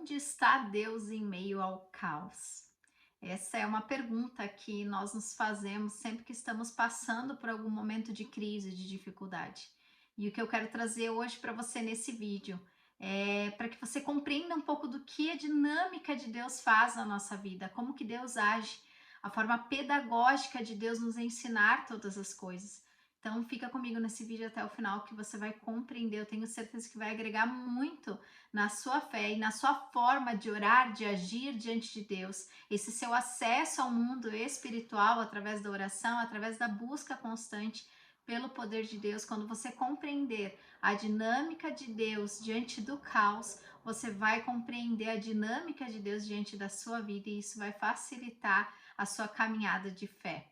Onde está Deus em meio ao caos? Essa é uma pergunta que nós nos fazemos sempre que estamos passando por algum momento de crise, de dificuldade. E o que eu quero trazer hoje para você nesse vídeo é para que você compreenda um pouco do que a dinâmica de Deus faz na nossa vida, como que Deus age, a forma pedagógica de Deus nos ensinar todas as coisas. Então fica comigo nesse vídeo até o final que você vai compreender. Eu tenho certeza que vai agregar muito na sua fé e na sua forma de orar, de agir diante de Deus. Esse seu acesso ao mundo espiritual através da oração, através da busca constante pelo poder de Deus. Quando você compreender a dinâmica de Deus diante do caos, você vai compreender a dinâmica de Deus diante da sua vida e isso vai facilitar a sua caminhada de fé.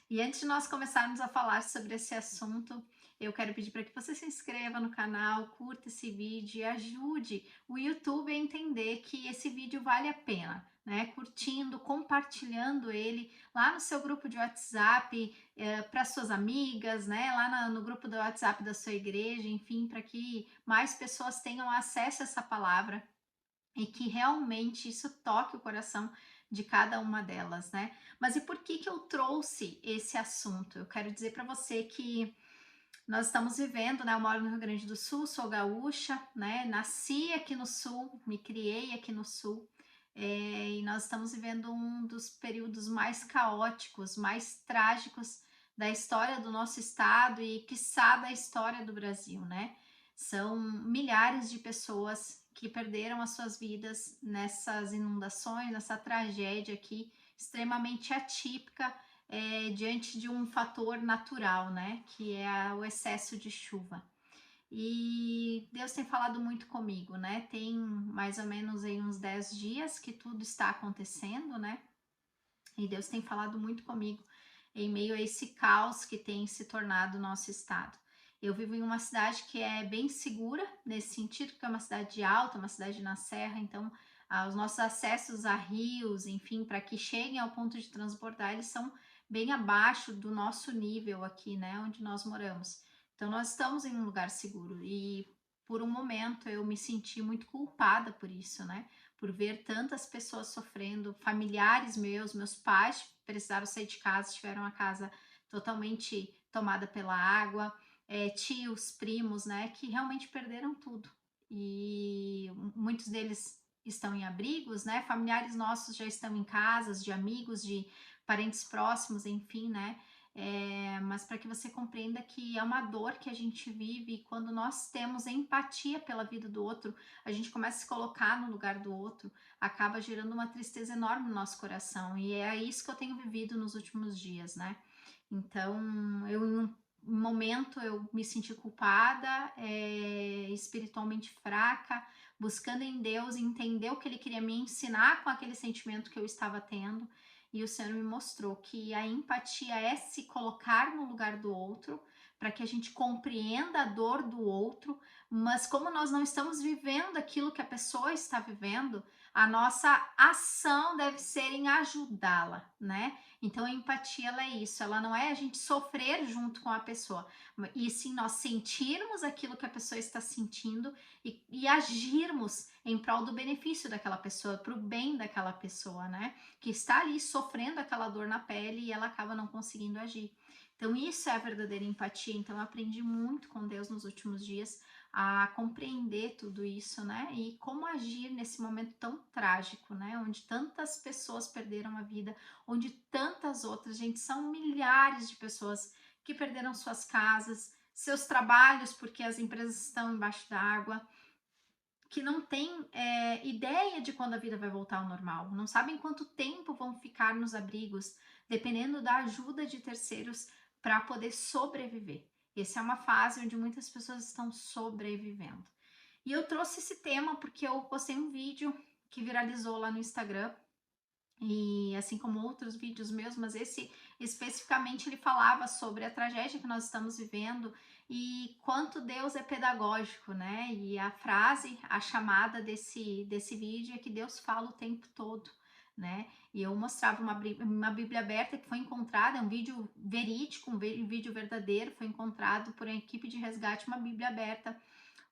E antes de nós começarmos a falar sobre esse assunto, eu quero pedir para que você se inscreva no canal, curta esse vídeo e ajude o YouTube a entender que esse vídeo vale a pena, né? Curtindo, compartilhando ele lá no seu grupo de WhatsApp, para suas amigas, né? Lá no grupo do WhatsApp da sua igreja, enfim, para que mais pessoas tenham acesso a essa palavra e que realmente isso toque o coração de cada uma delas, né? Mas e por que eu trouxe esse assunto? Eu quero dizer para você que nós estamos vivendo, né? Eu moro no Rio Grande do Sul, sou gaúcha, né? Nasci aqui no Sul, me criei aqui no Sul, e nós estamos vivendo um dos períodos mais caóticos, mais trágicos da história do nosso estado e, quiçá, da história do Brasil, né? São milhares de pessoas que perderam as suas vidas nessas inundações, nessa tragédia aqui extremamente atípica, diante de um fator natural, né? Que é o excesso de chuva. E Deus tem falado muito comigo, né? Tem mais ou menos aí uns 10 dias que tudo está acontecendo, né? E Deus tem falado muito comigo em meio a esse caos que tem se tornado o nosso estado. Eu vivo em uma cidade que é bem segura nesse sentido, que é uma cidade alta, uma cidade na serra, então os nossos acessos a rios, enfim, para que cheguem ao ponto de transbordar, eles são bem abaixo do nosso nível aqui, né, onde nós moramos. Então nós estamos em um lugar seguro e por um momento eu me senti muito culpada por isso, né? Por ver tantas pessoas sofrendo, familiares meus pais precisaram sair de casa, tiveram a casa totalmente tomada pela água, tios, primos, né, que realmente perderam tudo. E muitos deles estão em abrigos, né, familiares nossos já estão em casas, de amigos, de parentes próximos, enfim, né, mas para que você compreenda que é uma dor que a gente vive e quando nós temos empatia pela vida do outro, a gente começa a se colocar no lugar do outro, acaba gerando uma tristeza enorme no nosso coração e é isso que eu tenho vivido nos últimos dias, né? Então, eu em um momento eu me senti culpada, espiritualmente fraca, buscando em Deus entender o que Ele queria me ensinar com aquele sentimento que eu estava tendo. E o Senhor me mostrou que a empatia é se colocar no lugar do outro, para que a gente compreenda a dor do outro, mas como nós não estamos vivendo aquilo que a pessoa está vivendo, a nossa ação deve ser em ajudá-la, né? Então a empatia ela é isso, ela não é a gente sofrer junto com a pessoa, e sim nós sentirmos aquilo que a pessoa está sentindo e agirmos em prol do benefício daquela pessoa, para o bem daquela pessoa, né? Que está ali sofrendo aquela dor na pele e ela acaba não conseguindo agir. Então isso é a verdadeira empatia. Então eu aprendi muito com Deus nos últimos dias a compreender tudo isso, né? E como agir nesse momento tão trágico, né? Onde tantas pessoas perderam a vida, onde tantas outras, gente, são milhares de pessoas que perderam suas casas, seus trabalhos, porque as empresas estão embaixo d'água, que não têm ideia de quando a vida vai voltar ao normal, não sabem quanto tempo vão ficar nos abrigos, dependendo da ajuda de terceiros para poder sobreviver. Essa é uma fase onde muitas pessoas estão sobrevivendo. E eu trouxe esse tema porque eu postei um vídeo que viralizou lá no Instagram, e assim como outros vídeos meus, mas esse especificamente ele falava sobre a tragédia que nós estamos vivendo e quanto Deus é pedagógico, né? E a frase, a chamada desse vídeo é que Deus fala o tempo todo, né? E eu mostrava uma Bíblia aberta que foi encontrada, é um vídeo verídico, um vídeo verdadeiro, foi encontrado por uma equipe de resgate, uma Bíblia aberta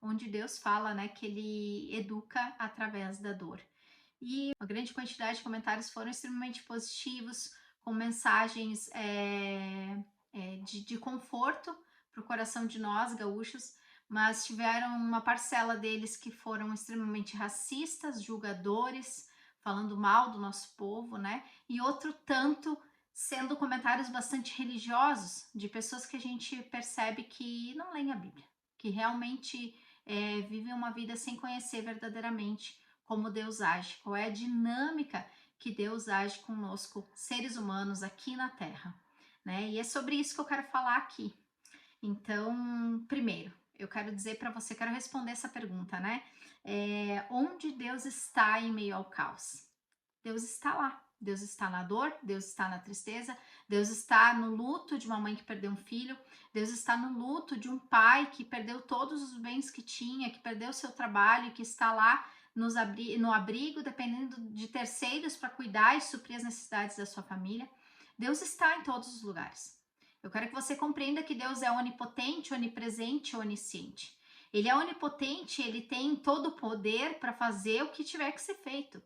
onde Deus fala, né, que ele educa através da dor. E uma grande quantidade de comentários foram extremamente positivos, com mensagens de conforto para o coração de nós, gaúchos, mas tiveram uma parcela deles que foram extremamente racistas, julgadores, falando mal do nosso povo, né? E outro tanto sendo comentários bastante religiosos, de pessoas que a gente percebe que não leem a Bíblia, que realmente vivem uma vida sem conhecer verdadeiramente como Deus age, qual é a dinâmica que Deus age conosco, seres humanos, aqui na Terra, né? E é sobre isso que eu quero falar aqui. Então, primeiro, eu quero dizer para você, quero responder essa pergunta, né? Onde Deus está em meio ao caos? Deus está lá. Deus está na dor, Deus está na tristeza, Deus está no luto de uma mãe que perdeu um filho, Deus está no luto de um pai que perdeu todos os bens que tinha, que perdeu seu trabalho, que está lá no abrigo, dependendo de terceiros para cuidar e suprir as necessidades da sua família. Deus está em todos os lugares. Eu quero que você compreenda que Deus é onipotente, onipresente, onisciente. Ele é onipotente, ele tem todo o poder para fazer o que tiver que ser feito.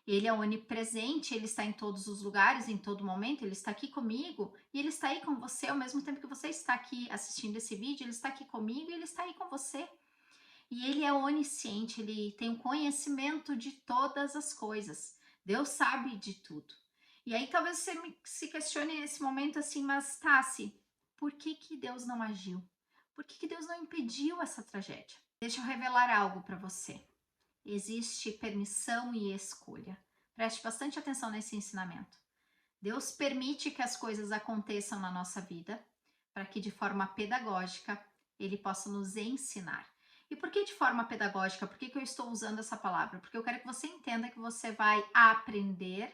Ele é onipresente, ele está em todos os lugares, em todo momento, ele está aqui comigo e ele está aí com você ao mesmo tempo que você está aqui assistindo esse vídeo, ele está aqui comigo e ele está aí com você. E ele é onisciente, ele tem o conhecimento de todas as coisas. Deus sabe de tudo. E aí talvez você se questione nesse momento assim, mas Tassi, por que Deus não agiu? Por que Deus não impediu essa tragédia? Deixa eu revelar algo para você. Existe permissão e escolha. Preste bastante atenção nesse ensinamento. Deus permite que as coisas aconteçam na nossa vida para que de forma pedagógica ele possa nos ensinar. E por que de forma pedagógica? Por que eu estou usando essa palavra? Porque eu quero que você entenda que você vai aprender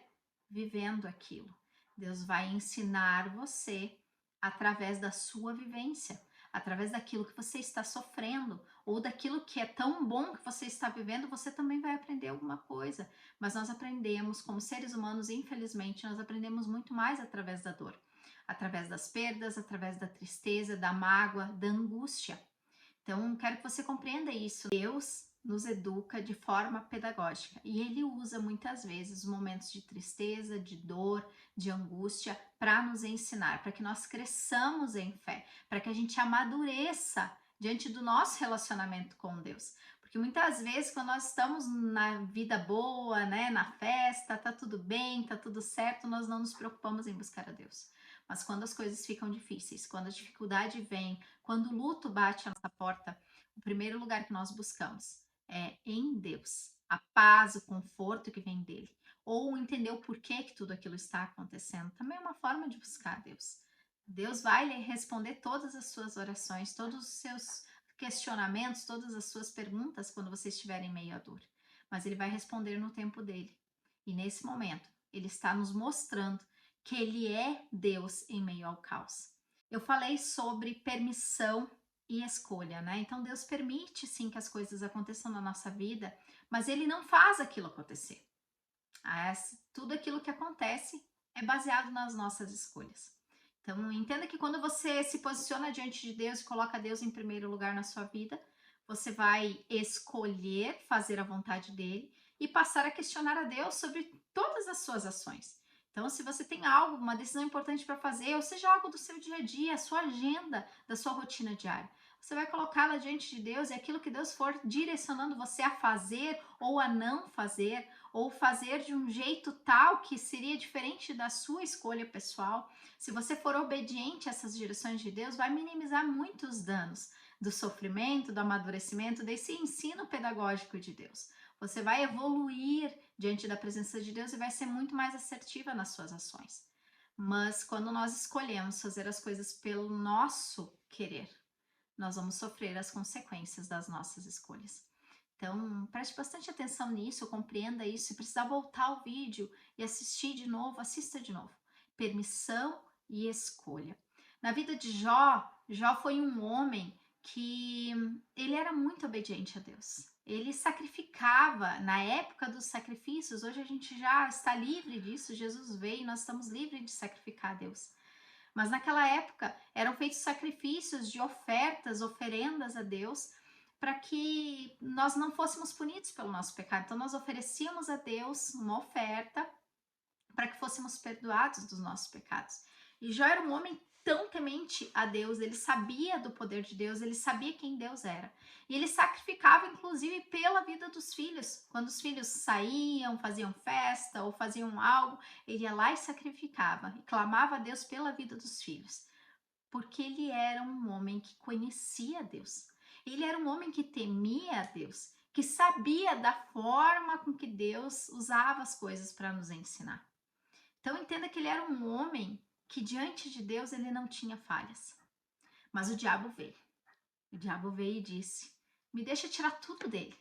vivendo aquilo. Deus vai ensinar você através da sua vivência, através daquilo que você está sofrendo, ou daquilo que é tão bom que você está vivendo, você também vai aprender alguma coisa. Mas nós aprendemos, como seres humanos, infelizmente, nós aprendemos muito mais através da dor, através das perdas, através da tristeza, da mágoa, da angústia. Então, quero que você compreenda isso. Deus nos educa de forma pedagógica e ele usa muitas vezes momentos de tristeza, de dor, de angústia para nos ensinar, para que nós cresçamos em fé, para que a gente amadureça diante do nosso relacionamento com Deus. Porque muitas vezes, quando nós estamos na vida boa, né, na festa, tá tudo bem, tá tudo certo, nós não nos preocupamos em buscar a Deus. Mas quando as coisas ficam difíceis, quando a dificuldade vem, quando o luto bate à nossa porta, o primeiro lugar que nós buscamos é em Deus, a paz, o conforto que vem dele, ou entender o porquê que tudo aquilo está acontecendo. Também é uma forma de buscar Deus. Deus vai lhe responder todas as suas orações, todos os seus questionamentos, todas as suas perguntas quando você estiver em meio à dor. Mas ele vai responder no tempo dele. E nesse momento, ele está nos mostrando que ele é Deus em meio ao caos. Eu falei sobre permissão e escolha, né? Então Deus permite sim que as coisas aconteçam na nossa vida, mas ele não faz aquilo acontecer. Tudo aquilo que acontece é baseado nas nossas escolhas. Então entenda que quando você se posiciona diante de Deus e coloca Deus em primeiro lugar na sua vida, você vai escolher fazer a vontade dele e passar a questionar a Deus sobre todas as suas ações. Então, se você tem algo, uma decisão importante para fazer, ou seja, algo do seu dia a dia, a sua agenda, da sua rotina diária, você vai colocá-la diante de Deus e aquilo que Deus for direcionando você a fazer ou a não fazer, ou fazer de um jeito tal que seria diferente da sua escolha pessoal, se você for obediente a essas direções de Deus, vai minimizar muitos danos do sofrimento, do amadurecimento, desse ensino pedagógico de Deus. Você vai evoluir diante da presença de Deus e vai ser muito mais assertiva nas suas ações. Mas quando nós escolhemos fazer as coisas pelo nosso querer, nós vamos sofrer as consequências das nossas escolhas. Então, preste bastante atenção nisso, compreenda isso. Se precisar voltar ao vídeo e assistir de novo, assista de novo. Permissão e escolha. Na vida de Jó, Jó foi um homem que ele era muito obediente a Deus. Ele sacrificava na época dos sacrifícios. Hoje a gente já está livre disso. Jesus veio e nós estamos livres de sacrificar a Deus. Mas naquela época eram feitos sacrifícios de ofertas, oferendas a Deus, para que nós não fôssemos punidos pelo nosso pecado. Então, nós oferecíamos a Deus uma oferta para que fôssemos perdoados dos nossos pecados. E Jó era um homem tão temente a Deus, ele sabia do poder de Deus, ele sabia quem Deus era. E ele sacrificava, inclusive, pela vida dos filhos. Quando os filhos saíam, faziam festa ou faziam algo, ele ia lá e sacrificava e clamava a Deus pela vida dos filhos. Porque ele era um homem que conhecia Deus. Ele era um homem que temia a Deus, que sabia da forma com que Deus usava as coisas para nos ensinar. Então entenda que ele era um homem que diante de Deus ele não tinha falhas. Mas o diabo veio. O diabo veio e disse: "Me deixa tirar tudo dele.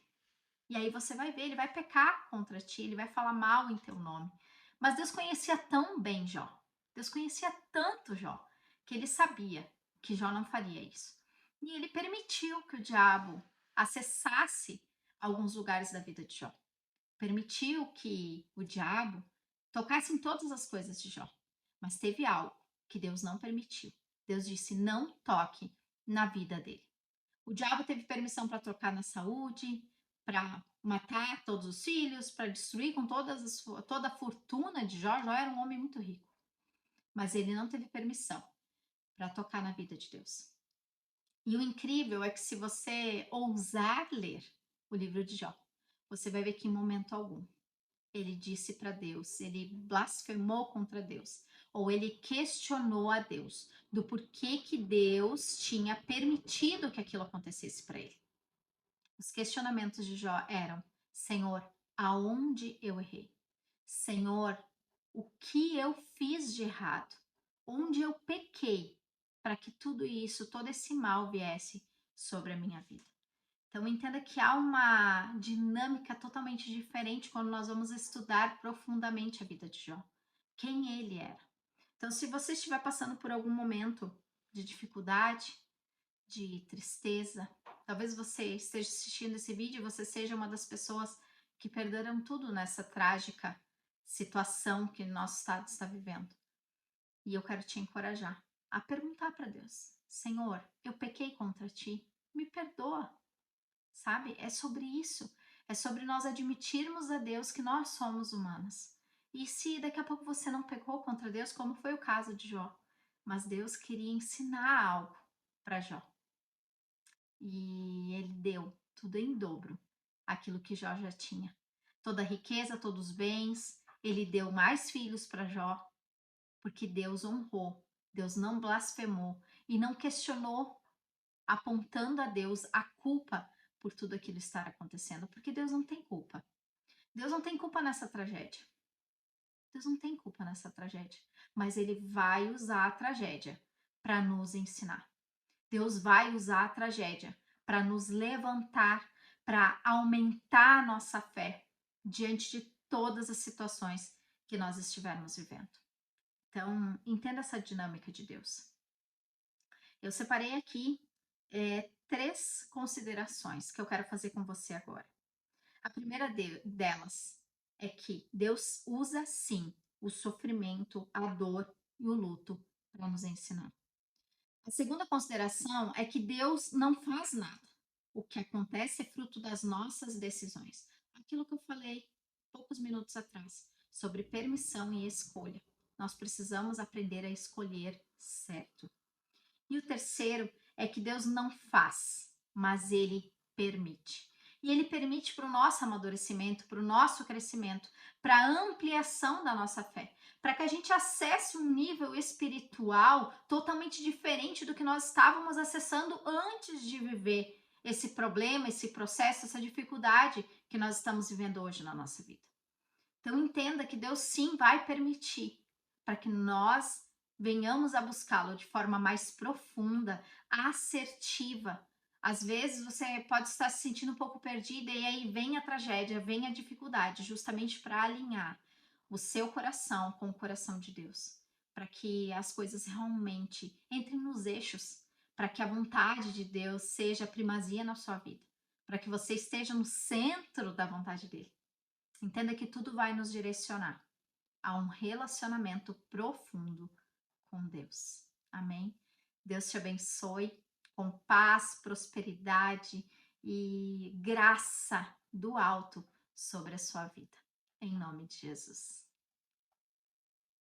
E aí você vai ver, ele vai pecar contra ti, ele vai falar mal em teu nome." Mas Deus conhecia tão bem Jó. Deus conhecia tanto Jó que ele sabia que Jó não faria isso. E ele permitiu que o diabo acessasse alguns lugares da vida de Jó. Permitiu que o diabo tocasse em todas as coisas de Jó. Mas teve algo que Deus não permitiu. Deus disse: "Não toque na vida dele." O diabo teve permissão para tocar na saúde, para matar todos os filhos, para destruir com toda a fortuna de Jó. Jó era um homem muito rico. Mas ele não teve permissão para tocar na vida de Deus. E o incrível é que se você ousar ler o livro de Jó, você vai ver que em momento algum ele disse para Deus, ele blasfemou contra Deus, ou ele questionou a Deus do porquê que Deus tinha permitido que aquilo acontecesse para ele. Os questionamentos de Jó eram: Senhor, aonde eu errei? Senhor, o que eu fiz de errado? Onde eu pequei para que tudo isso, todo esse mal viesse sobre a minha vida? Então entenda que há uma dinâmica totalmente diferente quando nós vamos estudar profundamente a vida de Jó. Quem ele era. Então, se você estiver passando por algum momento de dificuldade, de tristeza, talvez você esteja assistindo esse vídeo e você seja uma das pessoas que perderam tudo nessa trágica situação que nosso estado está vivendo. E eu quero te encorajar a perguntar para Deus: Senhor, eu pequei contra ti, me perdoa. Sabe? É sobre isso. É sobre nós admitirmos a Deus que nós somos humanas. E se daqui a pouco você não pecou contra Deus, como foi o caso de Jó, mas Deus queria ensinar algo para Jó. E ele deu tudo em dobro, aquilo que Jó já tinha. Toda a riqueza, todos os bens, ele deu mais filhos para Jó, porque Deus honrou, Deus não blasfemou e não questionou, apontando a Deus a culpa por tudo aquilo estar acontecendo, porque Deus não tem culpa. Deus não tem culpa nessa tragédia. Deus não tem culpa nessa tragédia, mas ele vai usar a tragédia para nos ensinar. Deus vai usar a tragédia para nos levantar, para aumentar a nossa fé diante de todas as situações que nós estivermos vivendo. Então, entenda essa dinâmica de Deus. Eu separei aqui 3 considerações que eu quero fazer com você agora. A primeira delas é que Deus usa sim o sofrimento, a dor e o luto para nos ensinar. A segunda consideração é que Deus não faz nada. O que acontece é fruto das nossas decisões. Aquilo que eu falei poucos minutos atrás sobre permissão e escolha. Nós precisamos aprender a escolher certo. E o terceiro é que Deus não faz, mas ele permite. E ele permite para o nosso amadurecimento, para o nosso crescimento, para a ampliação da nossa fé, para que a gente acesse um nível espiritual totalmente diferente do que nós estávamos acessando antes de viver esse problema, esse processo, essa dificuldade que nós estamos vivendo hoje na nossa vida. Então entenda que Deus sim vai permitir para que nós venhamos a buscá-lo de forma mais profunda, assertiva. Às vezes você pode estar se sentindo um pouco perdida e aí vem a tragédia, vem a dificuldade, justamente para alinhar o seu coração com o coração de Deus, para que as coisas realmente entrem nos eixos, para que a vontade de Deus seja a primazia na sua vida, para que você esteja no centro da vontade dele. Entenda que tudo vai nos direcionar a um relacionamento profundo com Deus. Amém? Deus te abençoe com paz, prosperidade e graça do alto sobre a sua vida. Em nome de Jesus.